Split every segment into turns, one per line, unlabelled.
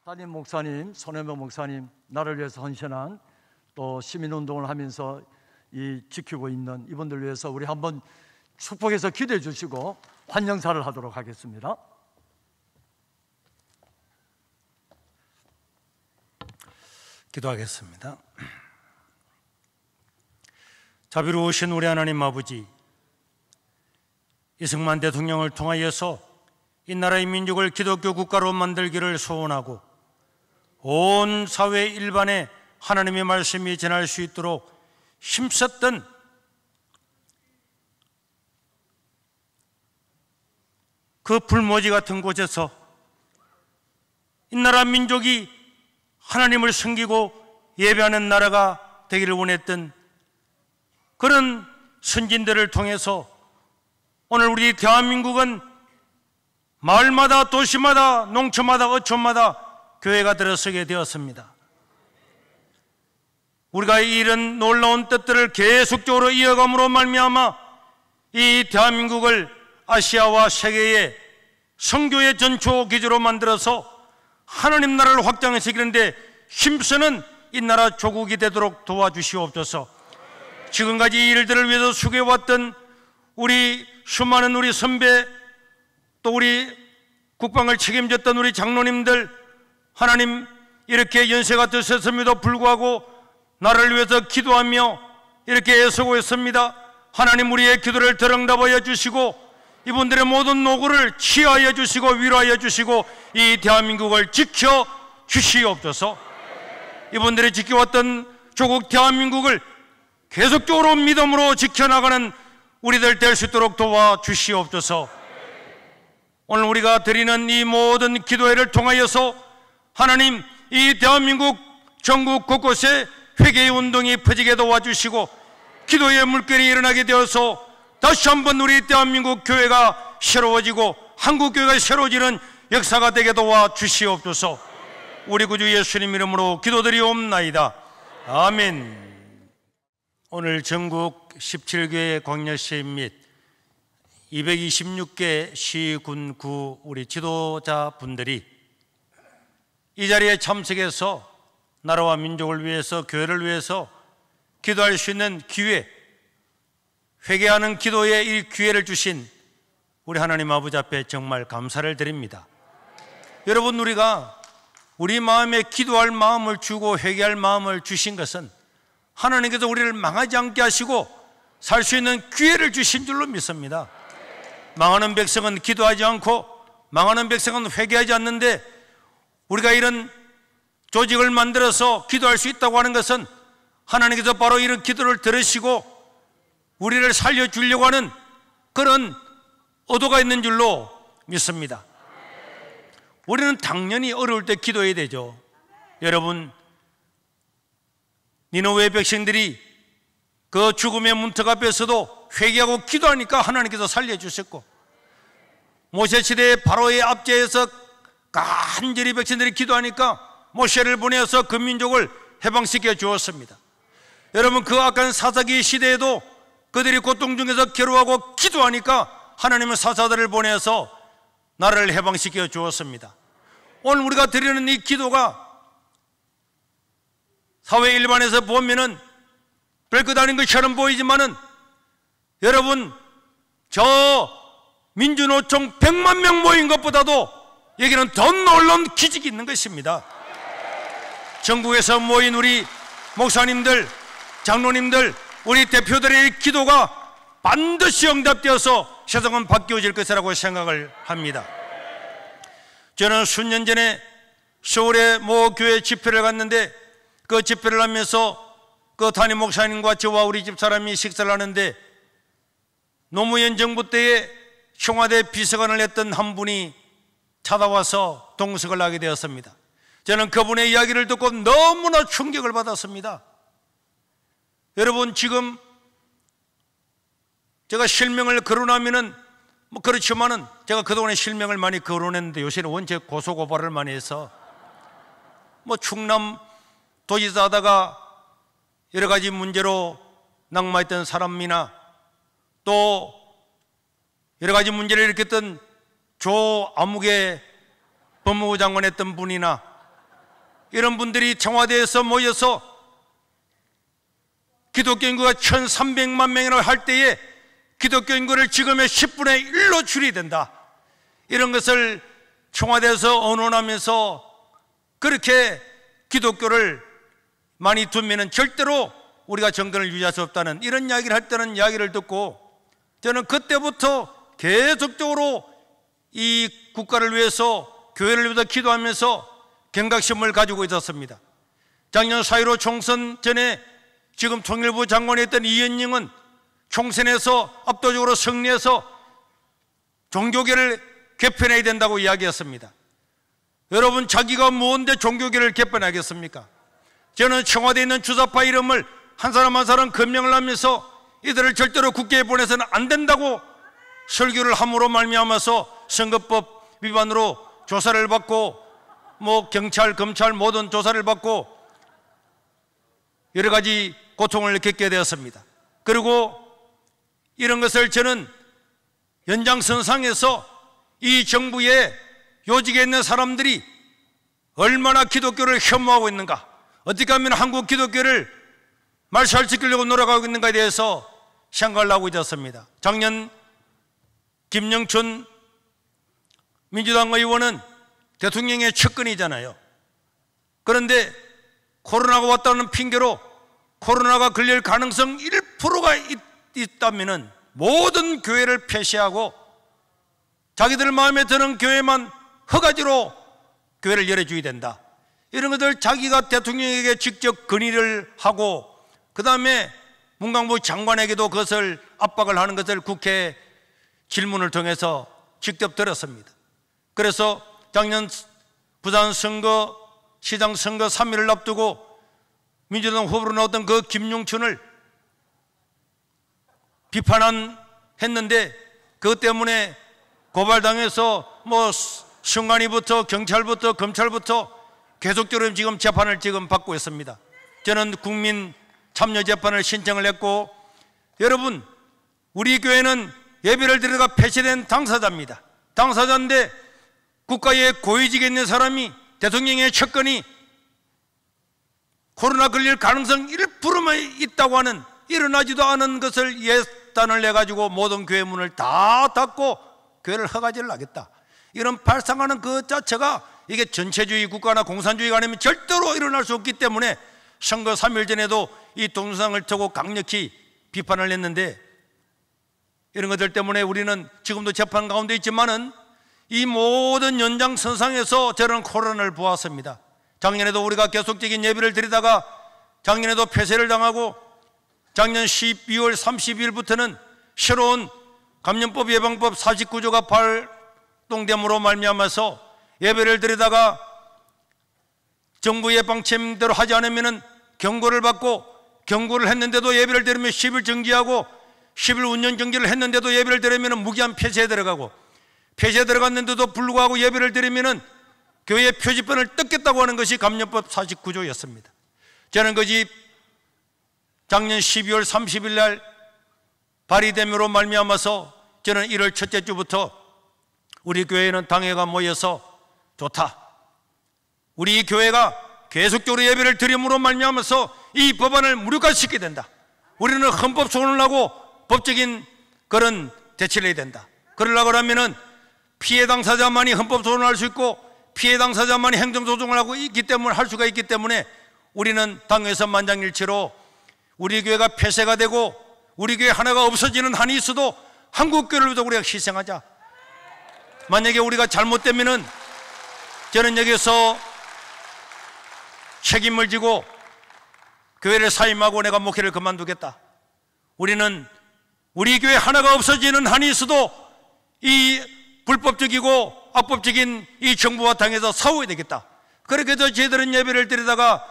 담임 목사님, 손혜명 목사님, 나를 위해서 헌신한 또 시민운동을 하면서 지키고 있는 이분들 위해서 우리 한번 축복해서 기도해 주시고 환영사를 하도록 하겠습니다.
기도하겠습니다. 자비로우신 우리 하나님 아버지, 이승만 대통령을 통하여서 이 나라의 민족을 기독교 국가로 만들기를 소원하고 온 사회 일반에 하나님의 말씀이 전할 수 있도록 힘썼던 그 불모지 같은 곳에서 이 나라 민족이 하나님을 섬기고 예배하는 나라가 되기를 원했던 그런 선진들을 통해서 오늘 우리 대한민국은 마을마다 도시마다 농촌마다 어촌마다 교회가 들어서게 되었습니다. 우리가 이런 놀라운 뜻들을 계속적으로 이어감으로 말미암아 이 대한민국을 아시아와 세계의 선교의 전초 기지로 만들어서 하나님 나라를 확장시키는데 힘쓰는 이 나라 조국이 되도록 도와주시옵소서. 지금까지 이 일들을 위해서 수고해왔던 우리 수많은 우리 선배, 또 우리 국방을 책임졌던 우리 장로님들, 하나님 이렇게 연세가 드셨음에도 불구하고 나를 위해서 기도하며 이렇게 애쓰고 있습니다. 하나님 우리의 기도를 들응답하여 주시고 이분들의 모든 노고를 치하여 주시고 위로하여 주시고 이 대한민국을 지켜 주시옵소서. 이분들이 지켜왔던 조국 대한민국을 계속적으로 믿음으로 지켜나가는 우리들 될 수 있도록 도와주시옵소서. 오늘 우리가 드리는 이 모든 기도회를 통하여서 하나님 이 대한민국 전국 곳곳에 회개의 운동이 퍼지게 도와주시고 기도의 물결이 일어나게 되어서 다시 한번 우리 대한민국 교회가 새로워지고 한국교회가 새로워지는 역사가 되게 도와주시옵소서. 우리 구주 예수님 이름으로 기도드리옵나이다. 아멘. 오늘 전국 17교회 광역시민 및 226개 시군구 우리 지도자분들이 이 자리에 참석해서 나라와 민족을 위해서 교회를 위해서 기도할 수 있는 기회, 회개하는 기도의 이 기회를 주신 우리 하나님 아버지 앞에 정말 감사를 드립니다. 여러분, 우리가 우리 마음에 기도할 마음을 주고 회개할 마음을 주신 것은 하나님께서 우리를 망하지 않게 하시고 살 수 있는 기회를 주신 줄로 믿습니다. 망하는 백성은 기도하지 않고 망하는 백성은 회개하지 않는데 우리가 이런 조직을 만들어서 기도할 수 있다고 하는 것은 하나님께서 바로 이런 기도를 들으시고 우리를 살려주려고 하는 그런 의도가 있는 줄로 믿습니다. 우리는 당연히 어려울 때 기도해야 되죠. 여러분, 니느웨 백성들이 그 죽음의 문턱 앞에서도 회개하고 기도하니까 하나님께서 살려주셨고, 모세시대의 바로의 압제에서 간절히 백성들이 기도하니까 모세를 보내서 그 민족을 해방시켜 주었습니다. 여러분, 그 악한 사사기 시대에도 그들이 고통 중에서 괴로워하고 기도하니까 하나님은 사사들을 보내서 나라를 해방시켜 주었습니다. 오늘 우리가 드리는 이 기도가 사회 일반에서 보면은 별것 아닌 것처럼 보이지만은 여러분, 저 민주노총 100만 명 모인 것보다도 여기는 더 놀라운 기적이 있는 것입니다. 전국에서 모인 우리 목사님들, 장로님들, 우리 대표들의 기도가 반드시 응답되어서 세상은 바뀌어질 것이라고 생각을 합니다. 저는 수년 전에 서울의 모 교회 집회를 갔는데 그 집회를 하면서 그 담임 목사님과 저와 우리 집사람이 식사를 하는데 노무현 정부 때에 청와대 비서관을 했던 한 분이 찾아와서 동석을 하게 되었습니다. 저는 그분의 이야기를 듣고 너무나 충격을 받았습니다. 여러분, 지금 제가 실명을 거론하면은 뭐 그렇지만은 제가 그동안에 실명을 많이 거론했는데 요새는 원체 고소고발을 많이 해서 뭐 충남 도지사 하다가 여러 가지 문제로 낙마했던 사람이나 또 여러 가지 문제를 일으켰던 조 아무개 법무부 장관 했던 분이나 이런 분들이 청와대에서 모여서 기독교 인구가 1300만 명이라고 할 때에 기독교 인구를 지금의 10분의 1로 줄여야 된다, 이런 것을 청와대에서 언론하면서 그렇게 기독교를 많이 두면은 절대로 우리가 정권을 유지할 수 없다는 이런 이야기를 할 때는 이야기를 듣고, 저는 그때부터 계속적으로 이 국가를 위해서, 교회를 위해서 기도하면서 경각심을 가지고 있었습니다. 작년 4.15 총선 전에 지금 통일부 장관이 했던 이현영은 총선에서 압도적으로 승리해서 종교계를 개편해야 된다고 이야기했습니다. 여러분, 자기가 뭔데 종교계를 개편하겠습니까? 저는 청와대에 있는 주사파 이름을 한 사람 한 사람 검명을 하면서 이들을 절대로 국회에 보내서는 안 된다고 설교를 함으로 말미암아서 선거법 위반으로 조사를 받고, 경찰, 검찰 모든 조사를 받고 여러 가지 고통을 겪게 되었습니다. 그리고 이런 것을 저는 연장선상에서 이 정부의 요직에 있는 사람들이 얼마나 기독교를 혐오하고 있는가, 어떻게 하면 한국 기독교를 말살시키려고 노력하고 있는가에 대해서 생각을 하고 있었습니다. 작년 김영춘 민주당 의원은 대통령의 측근이잖아요. 그런데 코로나가 왔다는 핑계로 코로나가 걸릴 가능성 1%가 있다면 모든 교회를 폐쇄하고 자기들 마음에 드는 교회만 허가지로 교회를 열어줘야 된다, 이런 것들 자기가 대통령에게 직접 건의를 하고, 그 다음에 문광부 장관에게도 그것을 압박을 하는 것을 국회 질문을 통해서 직접 들었습니다. 그래서 작년 부산 선거, 시장 선거 3일을 앞두고 민주당 후보로 나왔던 그 김용춘을 비판했는데, 그것 때문에 고발당해서 선관위부터 경찰부터 검찰부터 계속적으로 지금 재판을 받고 있습니다. 저는 국민 참여 재판을 신청을 했고, 여러분, 우리 교회는 예배를 드리다가 폐쇄된 당사자입니다. 당사자인데 국가의 고위직에 있는 사람이, 대통령의 측근이 코로나 걸릴 가능성 1%만 있다고 하는, 일어나지도 않은 것을 예단을 내가지고 모든 교회 문을 다 닫고 교회를 허가제를 하겠다, 이런 발상하는 그 자체가 이게 전체주의 국가나 공산주의가 아니면 절대로 일어날 수 없기 때문에 선거 3일 전에도 이 동영상을 틀고 강력히 비판을 했는데, 이런 것들 때문에 우리는 지금도 재판 가운데 있지만은 이 모든 연장선상에서 저는 코로나를 보았습니다. 작년에도 우리가 계속적인 예배를 드리다가 작년에도 폐쇄를 당하고, 작년 12월 30일부터는 새로운 감염법 예방법 49조가 발동됨으로 말미암아서 예배를 드리다가 정부의 방침대로 하지 않으면 경고를 받고, 경고를 했는데도 예배를 드리면 10일 정지하고, 10일 운영 정지를 했는데도 예배를 드리면 무기한 폐쇄에 들어가고, 폐쇄에 들어갔는데도 불구하고 예배를 드리면 교회 표지판을 뜯겠다고 하는 것이 감염법 49조였습니다. 저는 그것이 작년 12월 30일 날 발의됨으로 말미암아서 저는 1월 첫째 주부터 우리 교회는 당회가 모여서 좋다, 우리 교회가 계속적으로 예배를 드림으로 말미암아서 이 법안을 무력화시켜야 된다, 우리는 헌법 소원을 하고 법적인 그런 대처를 해야 된다. 그러려고 하면은 피해 당사자만이 헌법 소원을 할 수 있고 피해 당사자만이 행정소송을 하고 있기 때문에 할 수가 있기 때문에 우리는 당에서 만장일치로 우리 교회가 폐쇄가 되고 우리 교회 하나가 없어지는 한이 있어도 한국교회를 위해서 우리가 희생하자. 만약에 우리가 잘못되면은 저는 여기서 책임을 지고 교회를 사임하고 내가 목회를 그만두겠다. 우리는 우리 교회 하나가 없어지는 한이 있어도 이 불법적이고 악법적인 이 정부와 당에서 싸워야 되겠다. 그렇게 해서 저희들은 예배를 드리다가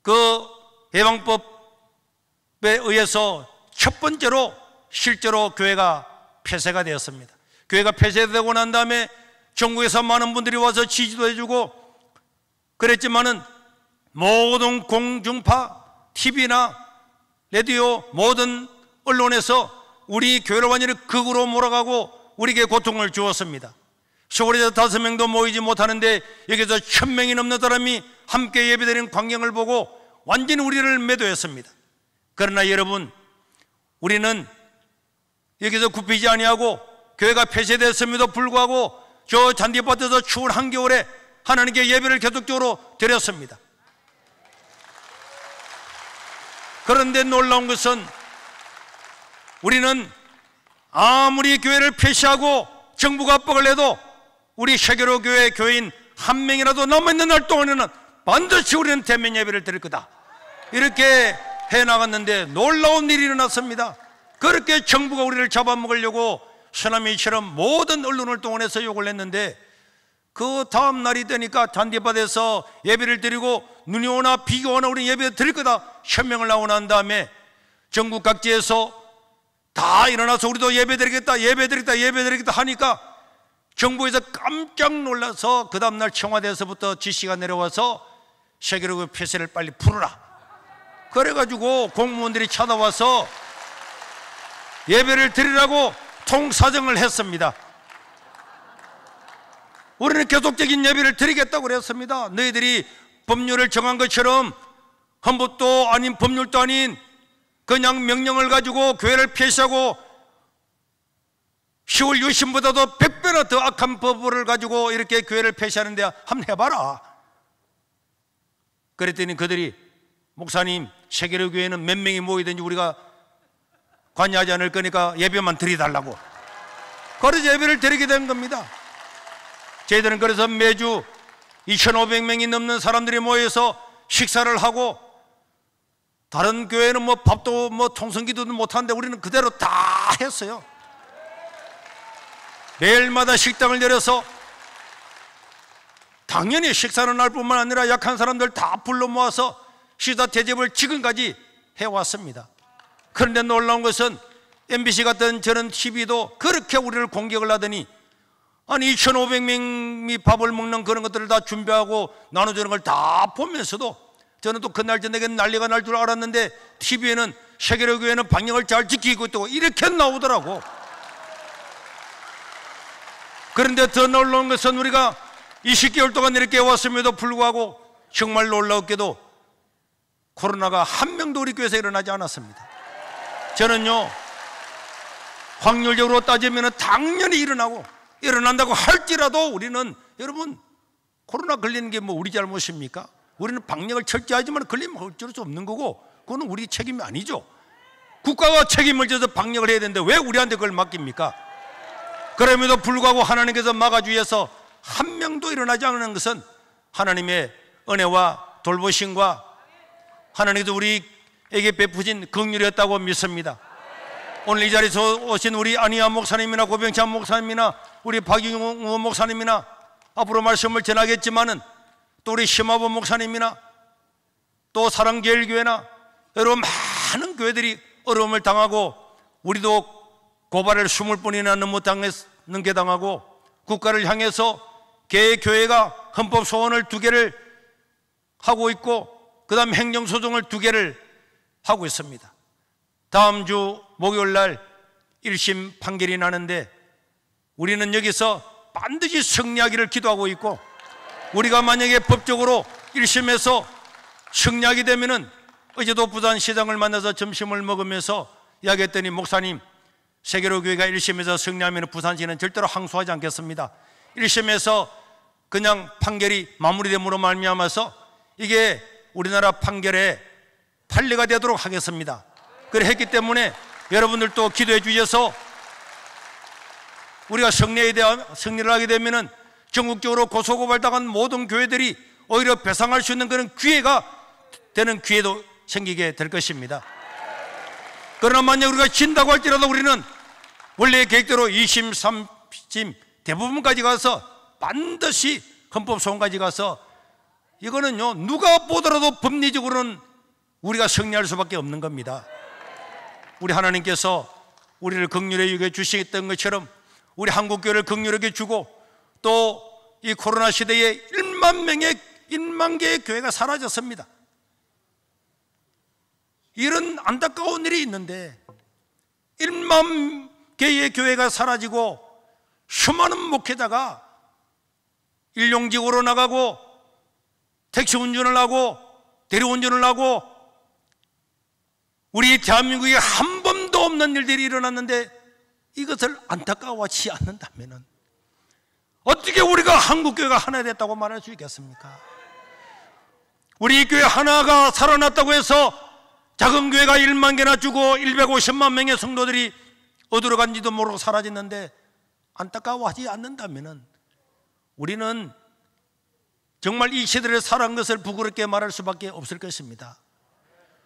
그 예방법에 의해서 첫 번째로 실제로 교회가 폐쇄가 되었습니다. 교회가 폐쇄되고 난 다음에 전국에서 많은 분들이 와서 지지도 해주고 그랬지만은 모든 공중파, TV나 라디오 모든 언론에서 우리 교회를 완전히 극으로 몰아가고 우리에게 고통을 주었습니다. 서울에서 5명도 모이지 못하는데 여기서 1000명이 넘는 사람이 함께 예배드리는 광경을 보고 완전히 우리를 매도했습니다. 그러나 여러분, 우리는 여기서 굽히지 아니하고 교회가 폐쇄됐음에도 불구하고 저 잔디밭에서 추운 한겨울에 하나님께 예배를 계속적으로 드렸습니다. 그런데 놀라운 것은 우리는 아무리 교회를 폐쇄하고 정부가 압박을 해도 우리 세계로 교회 교인 한 명이라도 남아있는 날 동안에는 반드시 우리는 대면 예배를 드릴 거다, 이렇게 해나갔는데 놀라운 일이 일어났습니다. 그렇게 정부가 우리를 잡아먹으려고 쓰나미처럼 모든 언론을 동원해서 욕을 했는데 그 다음 날이 되니까 잔디밭에서 예배를 드리고 눈이 오나 비가 오나 우리 예배 드릴 거다 현명을 나오고 난 다음에 전국 각지에서 다 일어나서 우리도 예배 드리겠다 하니까 정부에서 깜짝 놀라서 그 다음날 청와대에서부터 지시가 내려와서 세계로 폐쇄를 빨리 풀어라, 그래가지고 공무원들이 찾아와서 예배를 드리라고 통사정을 했습니다. 우리는 계속적인 예배를 드리겠다고 그랬습니다. 너희들이 법률을 정한 것처럼 헌법도 아닌 법률도 아닌 그냥 명령을 가지고 교회를 폐쇄하고 10월 유신보다도 100배나 더 악한 법을 가지고 이렇게 교회를 폐쇄하는데 한번 해봐라. 그랬더니 그들이 목사님, 세계로 교회는 몇 명이 모이든지 우리가 관여하지 않을 거니까 예배만 드리달라고. 그래서 예배를 드리게 된 겁니다. 저희들은 그래서 매주 2500명이 넘는 사람들이 모여서 식사를 하고, 다른 교회는 뭐 밥도 뭐 통성기도도 못하는데 우리는 그대로 다 했어요. 매일마다 식당을 열어서 당연히 식사는 날 뿐만 아니라 약한 사람들 다 불러 모아서 식사 대접을 지금까지 해왔습니다. 그런데 놀라운 것은 MBC 같은 저런 TV도 그렇게 우리를 공격을 하더니 아니 2500명이 밥을 먹는 그런 것들을 다 준비하고 나눠주는 걸 다 보면서도 저는 또 그날 저녁에 난리가 날 줄 알았는데 TV에는 세계로 교회는 방역을 잘 지키고 있다고 이렇게 나오더라고. 그런데 더 놀라운 것은 우리가 20개월 동안 이렇게 왔음에도 불구하고 정말 놀라웠게도 코로나가 한 명도 우리 교회에서 일어나지 않았습니다. 저는요, 확률적으로 따지면 당연히 일어난다고 할지라도 우리는, 여러분, 코로나 걸리는 게 뭐 우리 잘못입니까? 우리는 방역을 철저하지만 걸리면 어쩔 수 없는 거고 그거는 우리 책임이 아니죠. 국가가 책임을 져서 방역을 해야 되는데 왜 우리한테 그걸 맡깁니까? 그럼에도 불구하고 하나님께서 막아주셔서 한 명도 일어나지 않는 것은 하나님의 은혜와 돌보심과 하나님께서 우리에게 베푸신 긍휼이었다고 믿습니다. 오늘 이 자리에서 오신 우리 안희아 목사님이나 고병찬 목사님이나 우리 박용호 목사님이나 앞으로 말씀을 전하겠지만은 또 우리 심화보 목사님이나 또 사랑제일교회나 여러 많은 교회들이 어려움을 당하고 우리도 고발을 20번이나 넘게 당하고 국가를 향해서 개교회가 헌법 소원을 2개를 하고 있고 그 다음 행정소송을 2개를 하고 있습니다. 다음 주 목요일 날 1심 판결이 나는데 우리는 여기서 반드시 승리하기를 기도하고 있고, 우리가 만약에 법적으로 1심에서 승리하게 되면은 어제도 부산시장을 만나서 점심을 먹으면서 이야기했더니 목사님, 세계로 교회가 1심에서 승리하면 부산시는 절대로 항소하지 않겠습니다. 1심에서 그냥 판결이 마무리됨으로 말미암아서 이게 우리나라 판결의 판례가 되도록 하겠습니다. 그래 했기 때문에 여러분들도 기도해 주셔서 우리가 승리를 하게 되면은 전국적으로 고소고발당한 모든 교회들이 오히려 배상할 수 있는 그런 기회가 되는 기회도 생기게 될 것입니다. 그러나 만약 우리가 진다고 할지라도 우리는 원래 계획대로 2심, 3심 대부분까지 가서 반드시 헌법소원까지 가서 이거는요, 누가 보더라도 법리적으로는 우리가 승리할 수밖에 없는 겁니다. 우리 하나님께서 우리를 긍휼히 여겨 주시던 것처럼 우리 한국교회를 긍휼하게 주고 또 이 코로나 시대에 1만 개의 교회가 사라졌습니다. 이런 안타까운 일이 있는데 1만 개의 교회가 사라지고 수많은 목회자가 일용직으로 나가고 택시 운전을 하고 대리운전을 하고 우리 대한민국에 한 번도 없는 일들이 일어났는데 이것을 안타까워하지 않는다면 어떻게 우리가 한국교회가 하나 됐다고 말할 수 있겠습니까? 우리 교회 하나가 살아났다고 해서 작은 교회가 1만 개나 주고 150만 명의 성도들이 어디로 간지도 모르고 사라졌는데 안타까워하지 않는다면 우리는 정말 이 시대를 살아간 것을 부끄럽게 말할 수밖에 없을 것입니다.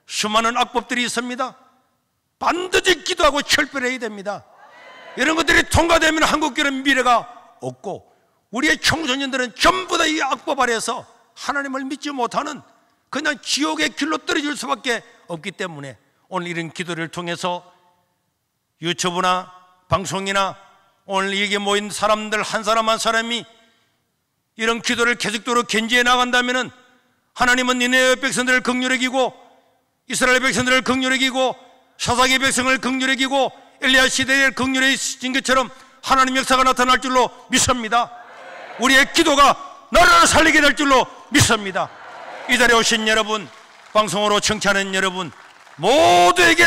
수많은 악법들이 있습니다. 반드시 기도하고 철별해야 됩니다. 이런 것들이 통과되면 한국교회는 미래가 없고 우리의 청소년들은 전부 다 이 악법 아래에서 하나님을 믿지 못하는 그냥 지옥의 길로 떨어질 수밖에 없기 때문에 오늘 이런 기도를 통해서 유튜브나 방송이나 오늘 여기 모인 사람들 한 사람 한 사람이 이런 기도를 계속적으로 견지해 나간다면 하나님은 니네의 백성들을 긍휼히 여기고 이스라엘 백성들을 긍휼히 여기고 사사기 백성을 긍휼히 여기고 엘리야 시대에 긍휼히 여긴 것처럼 하나님 역사가 나타날 줄로 믿습니다. 우리의 기도가 나라를 살리게 될 줄로 믿습니다. 이 자리에 오신 여러분, 방송으로 청취하는 여러분 모두에게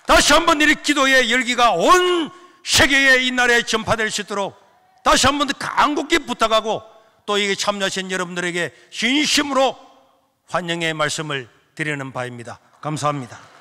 다시 한번 이 기도의 열기가 온 세계에 이 나라에 전파될 수 있도록 다시 한번 간곡히 부탁하고 또 이게 참여하신 여러분들에게 진심으로 환영의 말씀을 드리는 바입니다. 감사합니다.